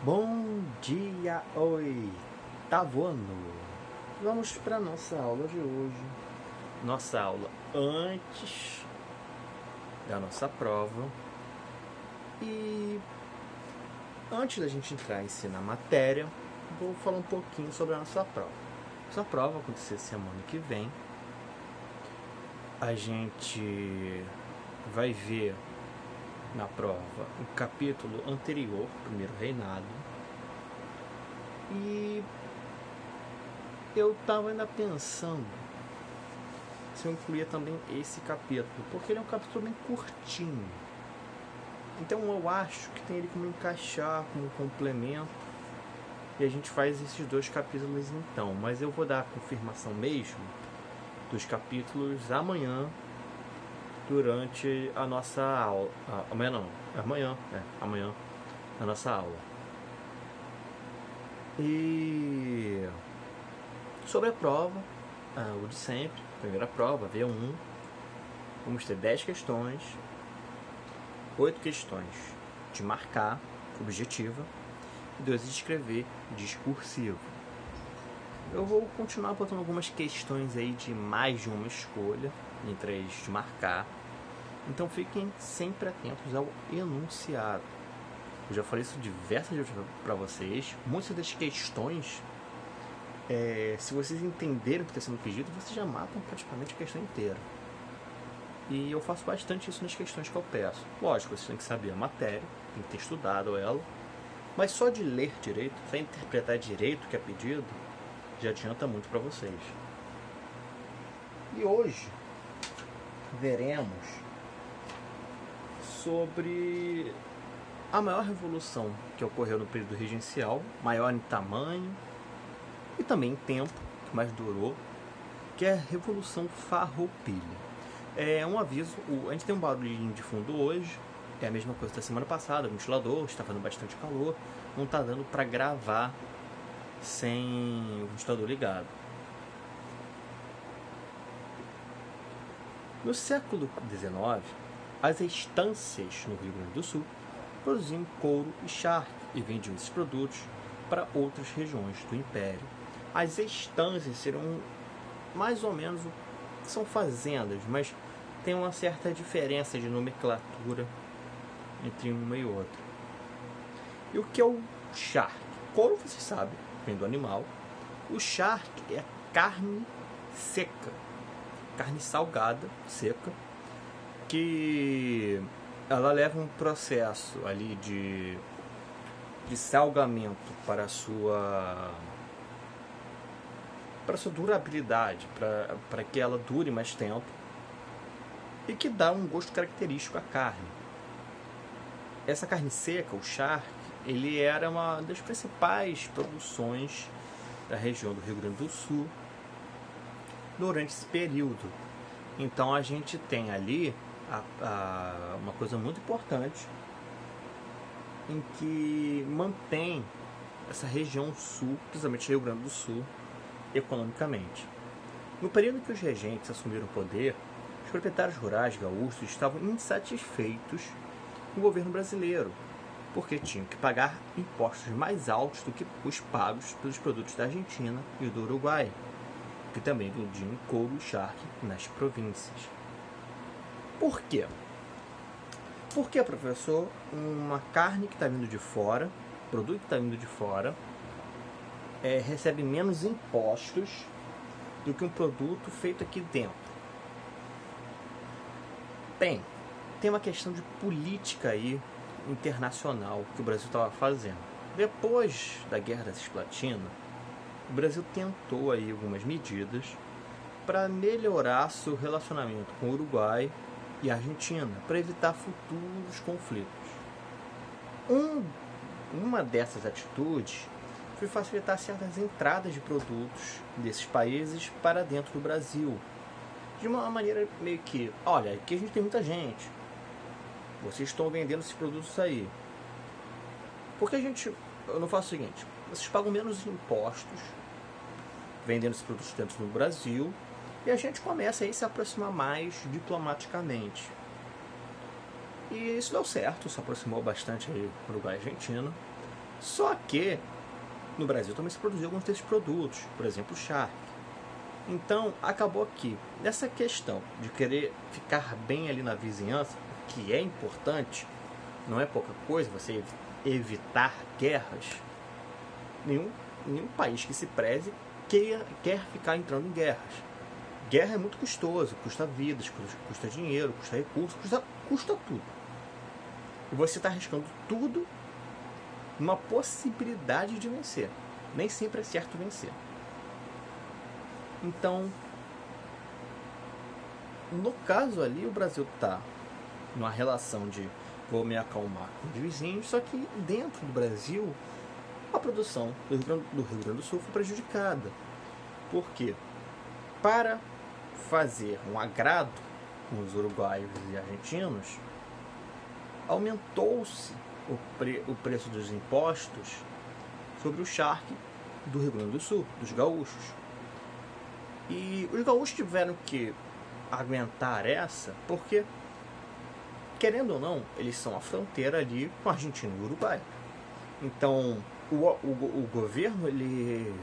Bom dia, oi, tá voando? Vamos para nossa aula de hoje. Nossa aula antes da nossa prova. E antes da gente entrar em si na matéria, vou falar um pouquinho sobre a nossa prova. Nossa prova vai acontecer semana que vem. A gente vai ver na prova o capítulo anterior, primeiro reinado. E eu estava ainda pensando se eu incluía também esse capítulo, porque ele é um capítulo bem curtinho. Então eu acho que tem ele como encaixar, como complemento. E a gente faz esses dois capítulos então. Mas eu vou dar a confirmação mesmo dos capítulos amanhã, durante a nossa aula. Amanhã não, amanhã a nossa aula. E sobre a prova, o de sempre, primeira prova, V1, vamos ter 10 questões, 8 questões de marcar, objetiva, e 2 de escrever, discursivo. Eu vou continuar botando algumas questões aí de mais de uma escolha, entre as de marcar. Então fiquem sempre atentos ao enunciado. Eu já falei isso diversas vezes para vocês. Muitas das questões, se vocês entenderem o que está sendo pedido, vocês já matam praticamente a questão inteira. E eu faço bastante isso nas questões que eu peço. Lógico, vocês têm que saber a matéria, tem que ter estudado ela. Mas só de ler direito, só interpretar direito o que é pedido, já adianta muito para vocês. E hoje veremos sobre a maior revolução que ocorreu no período regencial, maior em tamanho e também em tempo, que mais durou, que é a Revolução Farroupilha. É um aviso, a gente tem um barulhinho de fundo hoje, é a mesma coisa da semana passada, o ventilador está fazendo bastante calor, não está dando para gravar sem o ventilador ligado. No século XIX, as estâncias no Rio Grande do Sul produziam couro e charque e vendiam esses produtos para outras regiões do Império. As estâncias serão mais ou menos, são fazendas, mas tem uma certa diferença de nomenclatura entre uma e outra. E o que é o charque? Couro, vocês sabem, vem do animal. O charque é carne seca, carne salgada, seca, que ela leva um processo ali de salgamento para a sua durabilidade, para que ela dure mais tempo e que dá um gosto característico à carne. Essa carne seca, o charque, ele era uma das principais produções da região do Rio Grande do Sul durante esse período. Então a gente tem ali uma coisa muito importante em que mantém essa região sul, principalmente Rio Grande do Sul, economicamente. No período em que os regentes assumiram o poder, os proprietários rurais gaúchos estavam insatisfeitos com o governo brasileiro, porque tinham que pagar impostos mais altos do que os pagos pelos produtos da Argentina e do Uruguai, que também vendiam couro e charque nas províncias. Por quê? Porque, professor, uma carne que está vindo de fora, produto que está vindo de fora, recebe menos impostos do que um produto feito aqui dentro. Bem, tem uma questão de política aí internacional que o Brasil estava fazendo. Depois da Guerra da Cisplatina, o Brasil tentou aí algumas medidas para melhorar seu relacionamento com o Uruguai e a Argentina, para evitar futuros conflitos. Uma dessas atitudes foi facilitar certas entradas de produtos desses países para dentro do Brasil, de uma maneira meio que, olha, aqui a gente tem muita gente, vocês estão vendendo esses produtos aí, porque eu não faço o seguinte, vocês pagam menos impostos vendendo esses produtos dentro do Brasil, e a gente começa aí a se aproximar mais diplomaticamente. E isso deu certo, se aproximou bastante aí Uruguai e Argentina. Só que no Brasil também se produziu alguns desses produtos, por exemplo, o charque. Então, acabou aqui, nessa questão de querer ficar bem ali na vizinhança, que é importante, não é pouca coisa, você evitar guerras. Nenhum país que se preze quer ficar entrando em guerras. Guerra é muito custoso, custa vidas, custa dinheiro, custa recursos, custa tudo. E você está arriscando tudo numa possibilidade de vencer. Nem sempre é certo vencer. Então, no caso ali, o Brasil está numa relação de vou me acalmar com os vizinhos, só que dentro do Brasil, a produção do Rio Grande do Sul foi prejudicada. Por quê? Para fazer um agrado com os uruguaios e argentinos, aumentou-se o preço dos impostos sobre o charque do Rio Grande do Sul, dos gaúchos. E os gaúchos tiveram que aguentar essa, porque, querendo ou não, eles são a fronteira ali com a Argentina e o Uruguai. Então, o governo, ele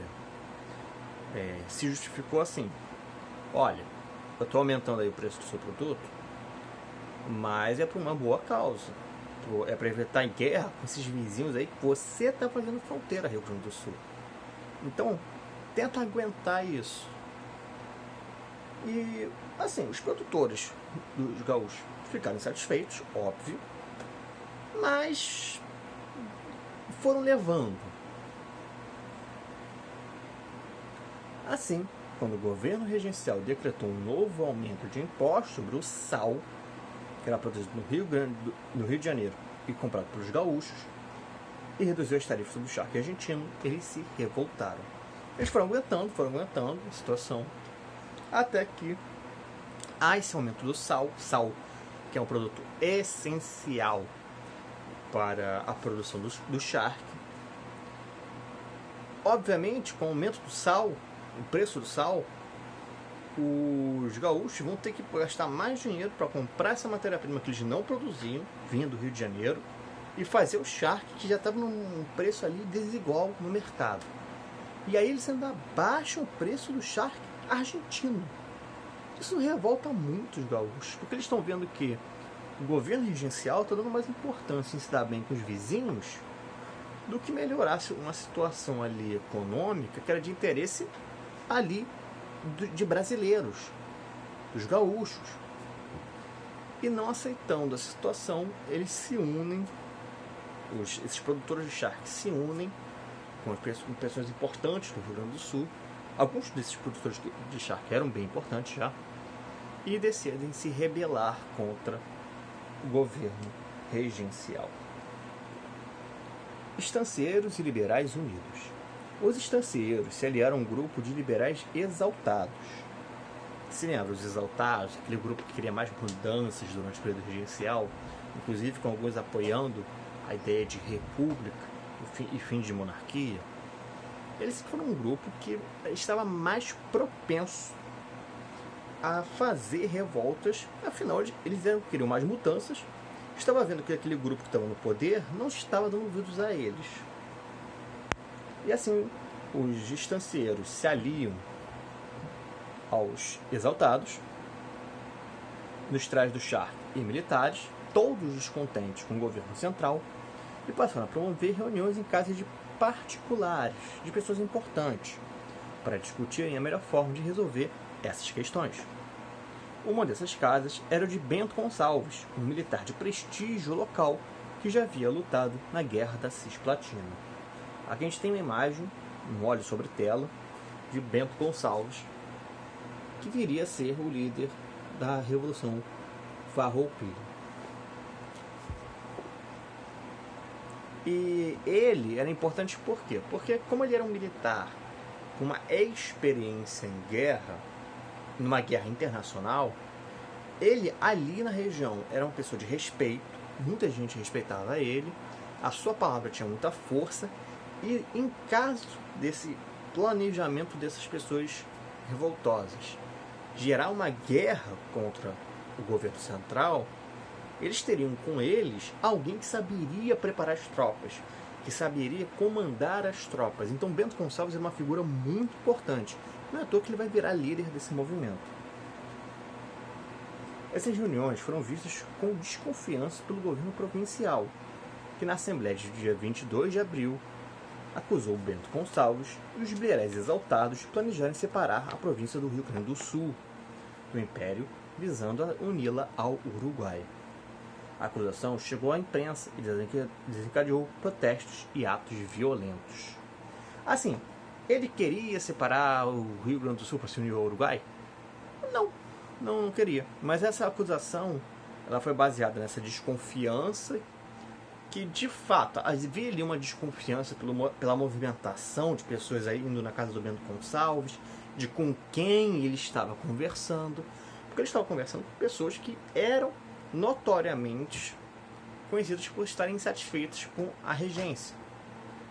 se justificou assim: olha, eu estou aumentando aí o preço do seu produto, mas é por uma boa causa. É para evitar em guerra com esses vizinhos aí que você está fazendo fronteira, Rio Grande do Sul. Então, tenta aguentar isso. E, assim, os produtores dos gaúchos ficaram insatisfeitos, óbvio, mas foram levando. Assim, quando o governo regencial decretou um novo aumento de impostos sobre o sal, que era produzido no Rio de Janeiro e comprado pelos gaúchos, e reduziu as tarifas do charque argentino, eles se revoltaram. Eles foram aguentando a situação, até que há esse aumento do sal, que é um produto essencial para a produção do charque. Obviamente, com o aumento do sal, o preço do sal, os gaúchos vão ter que gastar mais dinheiro para comprar essa matéria-prima que eles não produziam, vinha do Rio de Janeiro, e fazer o charque, que já estava num preço ali desigual no mercado. E aí eles ainda baixam o preço do charque argentino. Isso revolta muito os gaúchos, porque eles estão vendo que o governo regencial está dando mais importância em se dar bem com os vizinhos do que melhorar uma situação ali econômica que era de interesse ali de brasileiros, dos gaúchos. E não aceitando a situação, eles se unem, esses produtores de charque se unem com pessoas importantes do Rio Grande do Sul. Alguns desses produtores de charque eram bem importantes já, e decidem se rebelar contra o governo regencial. Estancieiros e liberais unidos. Os estancieiros se aliaram a um grupo de liberais exaltados. Se lembra, os exaltados, aquele grupo que queria mais mudanças durante o período regencial, inclusive com alguns apoiando a ideia de república e fim de monarquia. Eles foram um grupo que estava mais propenso a fazer revoltas, afinal eles queriam mais mudanças, estava vendo que aquele grupo que estava no poder não estava dando ouvidos a eles. E assim, os estancieiros se aliam aos exaltados, nos trajes do charque e militares, todos descontentes com o governo central, e passaram a promover reuniões em casas de particulares, de pessoas importantes, para discutirem a melhor forma de resolver essas questões. Uma dessas casas era o de Bento Gonçalves, um militar de prestígio local que já havia lutado na Guerra da Cisplatina. Aqui a gente tem uma imagem, um óleo sobre tela, de Bento Gonçalves, que viria a ser o líder da Revolução Farroupilha. E ele era importante por quê? Porque como ele era um militar com uma experiência em guerra, numa guerra internacional, ele ali na região era uma pessoa de respeito, muita gente respeitava ele, a sua palavra tinha muita força, e em caso desse planejamento dessas pessoas revoltosas gerar uma guerra contra o governo central, eles teriam com eles alguém que saberia preparar as tropas, que saberia comandar as tropas. Então Bento Gonçalves é uma figura muito importante. Não é à toa que ele vai virar líder desse movimento. Essas reuniões foram vistas com desconfiança pelo governo provincial, que na Assembleia de dia 22 de abril acusou Bento Gonçalves e os liberais exaltados de planejarem separar a província do Rio Grande do Sul do Império, visando uni-la ao Uruguai. A acusação chegou à imprensa e desencadeou protestos e atos violentos. Assim, ele queria separar o Rio Grande do Sul para se unir ao Uruguai? Não queria. Mas essa acusação ela foi baseada nessa desconfiança que, de fato, havia ali uma desconfiança pela movimentação de pessoas aí indo na casa do Bento Gonçalves, de com quem ele estava conversando, porque ele estava conversando com pessoas que eram notoriamente conhecidas por estarem insatisfeitas com a regência.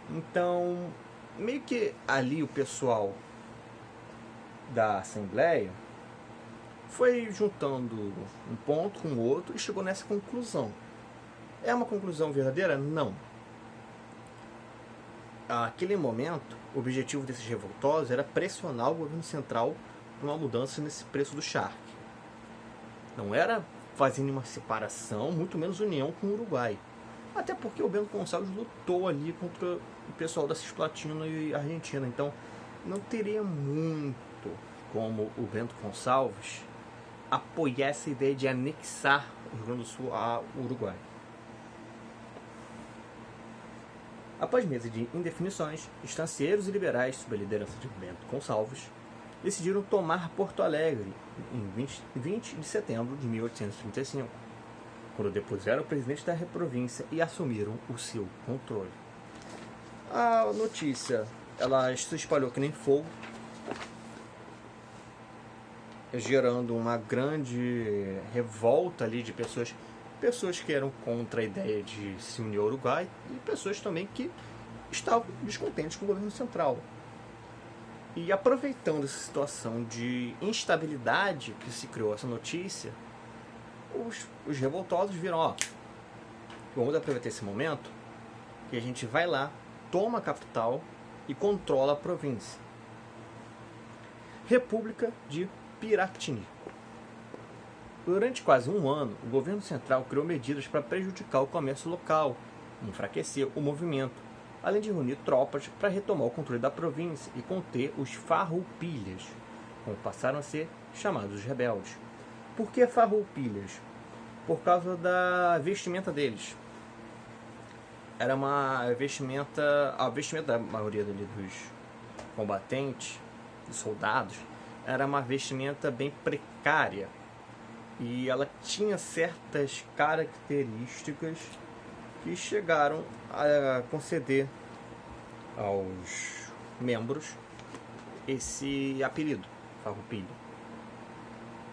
Então, meio que ali o pessoal da Assembleia foi juntando um ponto com o outro e chegou nessa conclusão. É uma conclusão verdadeira? Não. Naquele momento, o objetivo desses revoltosos era pressionar o governo central por uma mudança nesse preço do charque. Não era fazendo uma separação, muito menos união com o Uruguai. Até porque o Bento Gonçalves lutou ali contra o pessoal da Cisplatina e Argentina. Então, não teria muito como o Bento Gonçalves apoiar essa ideia de anexar o Rio Grande do Sul ao Uruguai. Após meses de indefinições, estancieiros e liberais, sob a liderança de Bento Gonçalves, decidiram tomar Porto Alegre em 20 de setembro de 1835, quando depuseram o presidente da província e assumiram o seu controle. A notícia ela se espalhou que nem fogo, gerando uma grande revolta ali de pessoas que eram contra a ideia de se unir ao Uruguai e pessoas também que estavam descontentes com o governo central. E aproveitando essa situação de instabilidade que se criou essa notícia, os revoltosos viram, vamos aproveitar esse momento que a gente vai lá, toma a capital e controla a província. República de Piratini. Durante quase um ano, o governo central criou medidas para prejudicar o comércio local, enfraquecer o movimento, além de reunir tropas para retomar o controle da província e conter os farroupilhas, como passaram a ser chamados os rebeldes. Por que farroupilhas? Por causa da vestimenta deles. Era uma vestimenta, a vestimenta da maioria dos combatentes, dos soldados, era uma vestimenta bem precária. E ela tinha certas características que chegaram a conceder aos membros esse apelido, farroupilha.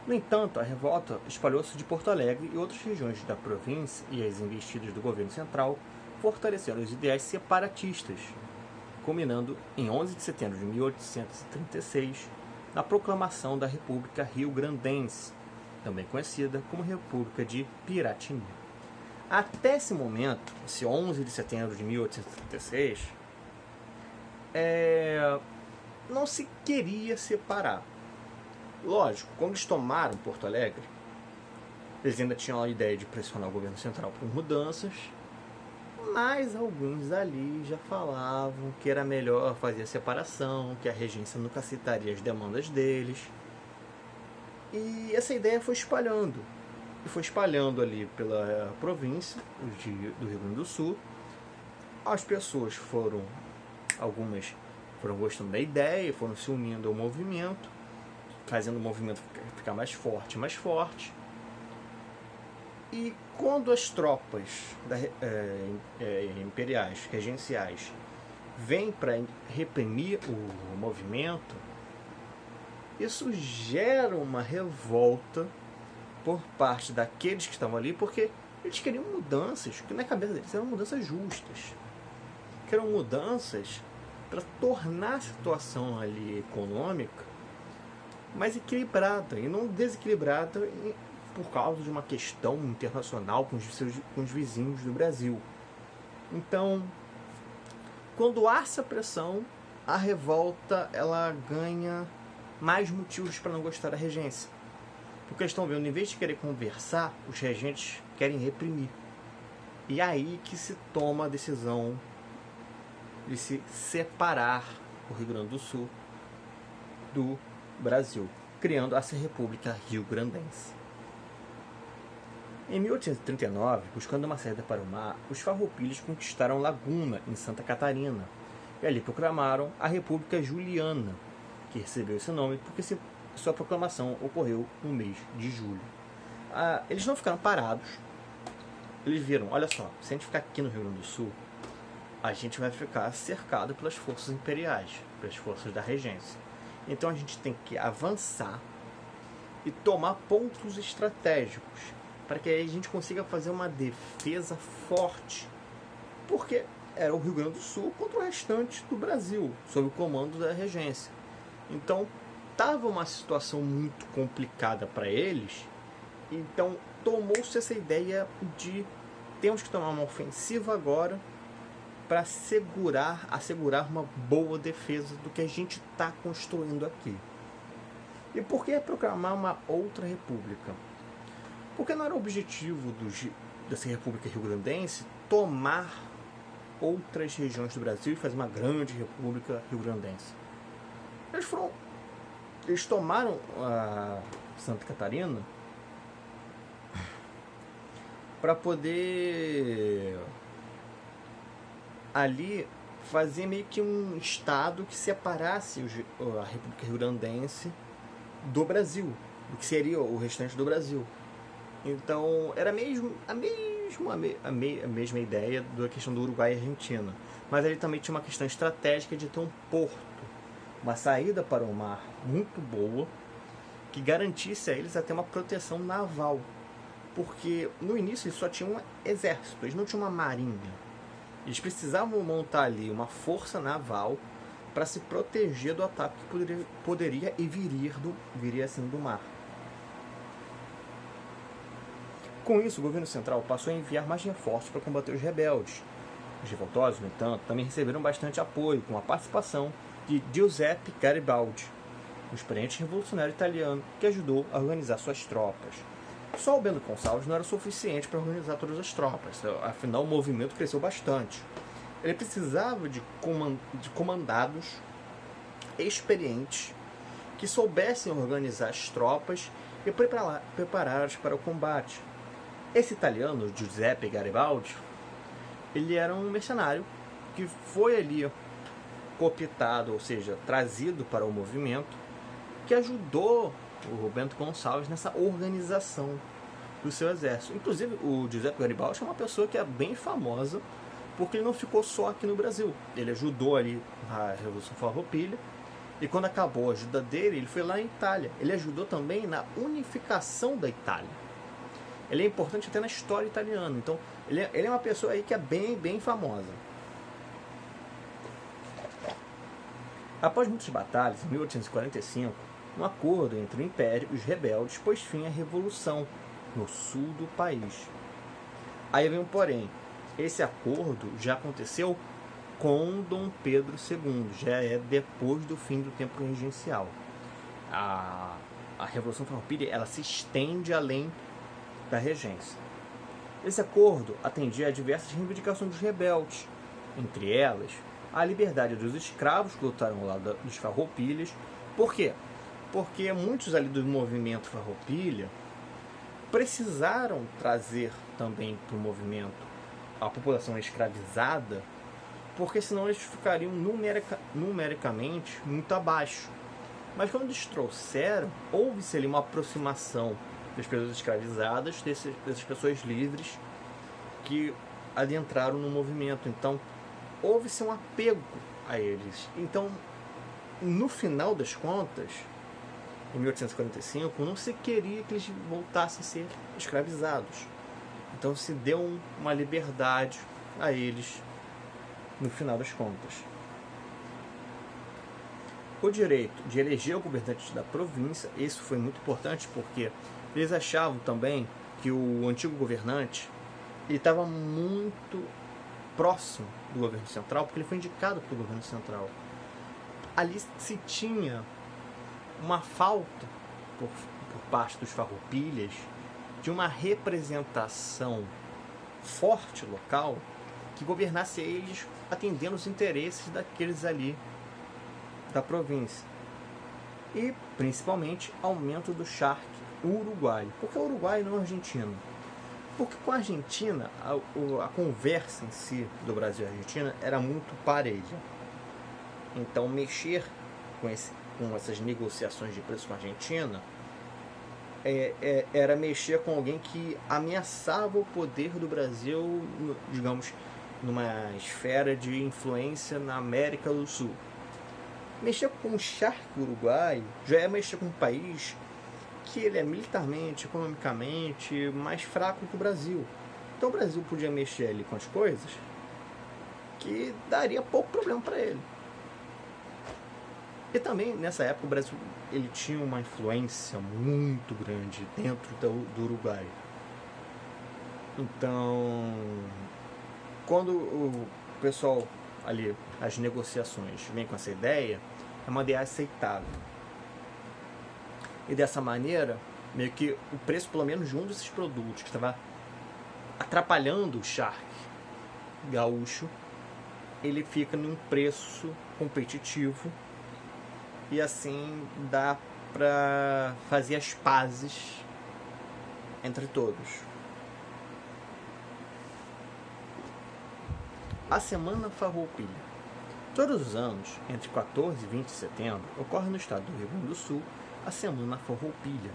No entanto, a revolta espalhou-se de Porto Alegre e outras regiões da província, e as investidas do governo central fortaleceram os ideais separatistas, culminando em 11 de setembro de 1836 na proclamação da República Rio-Grandense, também conhecida como República de Piratini. Até esse momento, esse 11 de setembro de 1836, não se queria separar. Lógico, quando eles tomaram Porto Alegre, eles ainda tinham a ideia de pressionar o governo central por mudanças, mas alguns ali já falavam que era melhor fazer a separação, que a regência nunca aceitaria as demandas deles. E essa ideia foi espalhando. E foi espalhando ali pela província do Rio Grande do Sul. As pessoas algumas foram gostando da ideia, foram se unindo ao movimento, fazendo o movimento ficar mais forte, mais forte. E quando as tropas imperiais, regenciais, vêm para reprimir o movimento, isso gera uma revolta por parte daqueles que estavam ali, porque eles queriam mudanças, que na cabeça deles eram mudanças justas, que eram mudanças para tornar a situação ali econômica mais equilibrada e não desequilibrada por causa de uma questão internacional com os vizinhos do Brasil. Então, Quando há essa pressão, a revolta ela ganha mais motivos para não gostar da regência. Porque eles estão vendo, em vez de querer conversar, os regentes querem reprimir. E é aí que se toma a decisão de se separar o Rio Grande do Sul do Brasil, criando essa República Rio-Grandense. Em 1839, buscando uma saída para o mar, os farroupilhas conquistaram Laguna, em Santa Catarina, e ali proclamaram a República Juliana, que recebeu esse nome porque sua proclamação ocorreu no mês de julho. Eles não ficaram parados. Eles viram, olha só, se a gente ficar aqui no Rio Grande do Sul, a gente vai ficar cercado pelas forças imperiais, pelas forças da regência. Então a gente tem que avançar e tomar pontos estratégicos para que aí a gente consiga fazer uma defesa forte, porque era o Rio Grande do Sul contra o restante do Brasil, sob o comando da regência. Então estava uma situação muito complicada para eles. Então tomou-se essa ideia de temos que tomar uma ofensiva agora para assegurar uma boa defesa do que a gente está construindo aqui. E por que proclamar uma outra república? Porque não era o objetivo dessa República Rio-Grandense tomar outras regiões do Brasil e fazer uma grande República Rio-Grandense. Eles tomaram a Santa Catarina para poder ali fazer meio que um estado que separasse a República Rio-Grandense do Brasil, do que seria o restante do Brasil. Então era a mesma ideia da questão do Uruguai e Argentina, mas ele também tinha uma questão estratégica de ter um porto, uma saída para o mar muito boa, que garantisse a eles até uma proteção naval, porque no início eles só tinham um exército, eles não tinham uma marinha. Eles precisavam montar ali uma força naval para se proteger do ataque que poderia e viria assim do mar. Com isso, o governo central passou a enviar mais reforços para combater os rebeldes. Os revoltosos, no entanto, também receberam bastante apoio, com a participação de Giuseppe Garibaldi, um experiente revolucionário italiano que ajudou a organizar suas tropas. Só o Bento Gonçalves não era suficiente para organizar todas as tropas, afinal o movimento cresceu bastante. Ele precisava de comandados experientes que soubessem organizar as tropas e prepará-las para o combate. Esse italiano, Giuseppe Garibaldi, ele era um mercenário que foi ali cooptado, ou seja, trazido para o movimento, que ajudou o Bento Gonçalves nessa organização do seu exército. Inclusive, o Giuseppe Garibaldi é uma pessoa que é bem famosa, porque ele não ficou só aqui no Brasil. Ele ajudou ali na Revolução Farroupilha, e quando acabou a ajuda dele, ele foi lá na Itália. Ele ajudou também na unificação da Itália. Ele é importante até na história italiana. Então, ele é uma pessoa aí que é bem famosa. Após muitas batalhas, em 1845, um acordo entre o Império e os rebeldes pôs fim à Revolução no sul do país. Aí vem um porém. Esse acordo já aconteceu com Dom Pedro II, já é depois do fim do tempo regencial. A Revolução Farroupilha ela se estende além da regência. Esse acordo atendia a diversas reivindicações dos rebeldes, entre elas a liberdade dos escravos que lutaram ao lado dos farroupilhas. Por quê? Porque muitos ali do movimento Farroupilha precisaram trazer também para o movimento a população escravizada, porque senão eles ficariam numericamente muito abaixo. Mas quando eles trouxeram, houve-se ali uma aproximação das pessoas escravizadas, dessas pessoas livres que adentraram no movimento. Então, houve-se um apego a eles. Então, no final das contas, em 1845, não se queria que eles voltassem a ser escravizados. Então, se deu uma liberdade a eles no final das contas. O direito de eleger o governante da província, isso foi muito importante porque eles achavam também que o antigo governante estava muito próximo do governo central, porque ele foi indicado pelo governo central. Ali se tinha uma falta por parte dos farroupilhas de uma representação forte local que governasse eles atendendo os interesses daqueles ali da província. E principalmente aumento do charque uruguaio. Por que o Uruguai e não o argentino? Porque com a Argentina a conversa em si do Brasil e Argentina era muito pareja. Então mexer com essas negociações de preço com a Argentina era mexer com alguém que ameaçava o poder do Brasil, digamos, numa esfera de influência na América do Sul. Mexer com o charque uruguaio já é mexer com um país que ele é militarmente, economicamente mais fraco que o Brasil. Então o Brasil podia mexer ali com as coisas que daria pouco problema para ele. E também nessa época o Brasil ele tinha uma influência muito grande dentro do Uruguai. Então, quando o pessoal ali, as negociações, vem com essa ideia, é uma ideia aceitável. E dessa maneira, meio que o preço, pelo menos de um desses produtos que estava atrapalhando o charque gaúcho, ele fica num preço competitivo e assim dá para fazer as pazes entre todos. A Semana Farroupilha. Todos os anos, entre 14 e 20 de setembro, ocorre no estado do Rio Grande do Sul a Semana Farroupilha.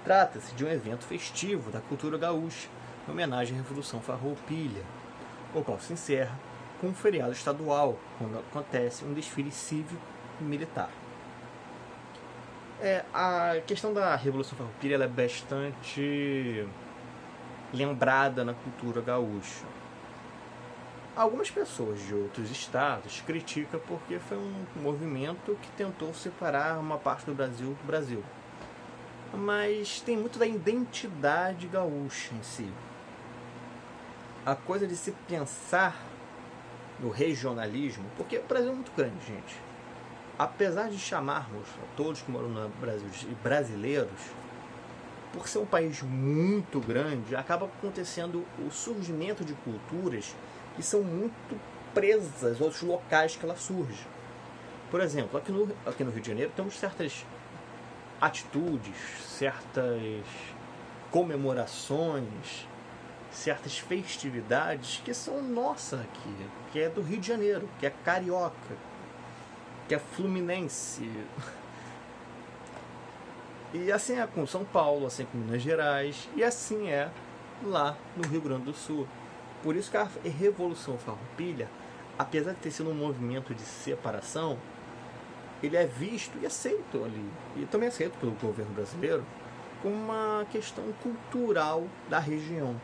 Trata-se de um evento festivo da cultura gaúcha, em homenagem à Revolução Farroupilha, o qual se encerra com um feriado estadual, quando acontece um desfile cívico e militar. A questão da Revolução Farroupilha ela é bastante lembrada na cultura gaúcha. Algumas pessoas de outros estados criticam porque foi um movimento que tentou separar uma parte do Brasil. Mas tem muito da identidade gaúcha em si. A coisa de se pensar no regionalismo, porque o Brasil é muito grande, gente. Apesar de chamarmos a todos que moram no Brasil de brasileiros, por ser um país muito grande, acaba acontecendo o surgimento de culturas que são muito presas aos locais que ela surge. Por exemplo, aqui no Rio de Janeiro temos certas atitudes, certas comemorações, certas festividades que são nossas aqui, que é do Rio de Janeiro, que é carioca, que é fluminense. E assim é com São Paulo, assim com Minas Gerais, e assim é lá no Rio Grande do Sul. Por isso que a Revolução Farroupilha, apesar de ter sido um movimento de separação, ele é visto e aceito ali, e também aceito pelo governo brasileiro, como uma questão cultural da região.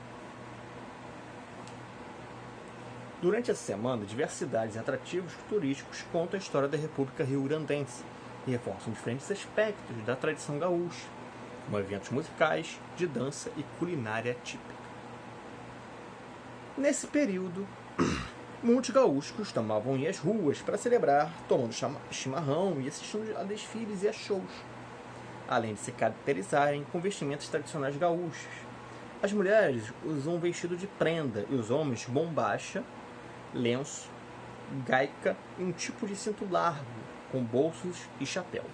Durante essa semana, diversas cidades e atrativos turísticos contam a história da República Rio-Grandense e reforçam diferentes aspectos da tradição gaúcha, como eventos musicais, de dança e culinária típica. Nesse período, muitos gaúchos tomavam as ruas para celebrar, tomando chimarrão e assistindo a desfiles e a shows, além de se caracterizarem com vestimentos tradicionais gaúchos. As mulheres usam vestido de prenda e os homens bombacha, lenço, gaica e um tipo de cinto largo, com bolsos e chapéu,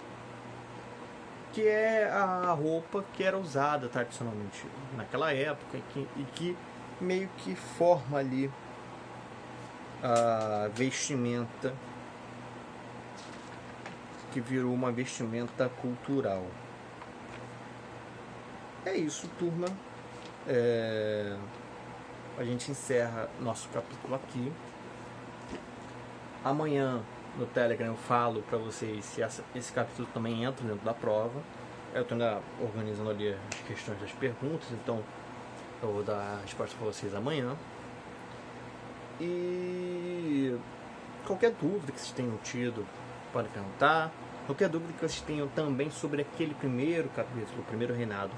que é a roupa que era usada tradicionalmente naquela época e que meio que forma ali a vestimenta que virou uma vestimenta cultural. É isso, turma. A gente encerra nosso capítulo aqui. Amanhã no Telegram eu falo para vocês se esse capítulo também entra dentro da prova. Eu estou ainda organizando ali as questões das perguntas, então eu vou dar a resposta para vocês amanhã. E qualquer dúvida que vocês tenham tido, podem perguntar. Qualquer dúvida que vocês tenham também sobre aquele primeiro capítulo, o primeiro reinado,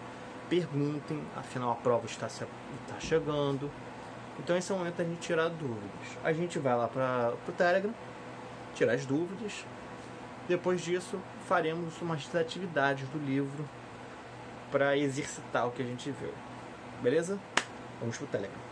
perguntem, afinal a prova está chegando. Então esse é o momento da gente tirar dúvidas. A gente vai lá para o Telegram, tirar as dúvidas. Depois disso, faremos umas atividades do livro para exercitar o que a gente viu. Beleza? Vamos pro Telegram.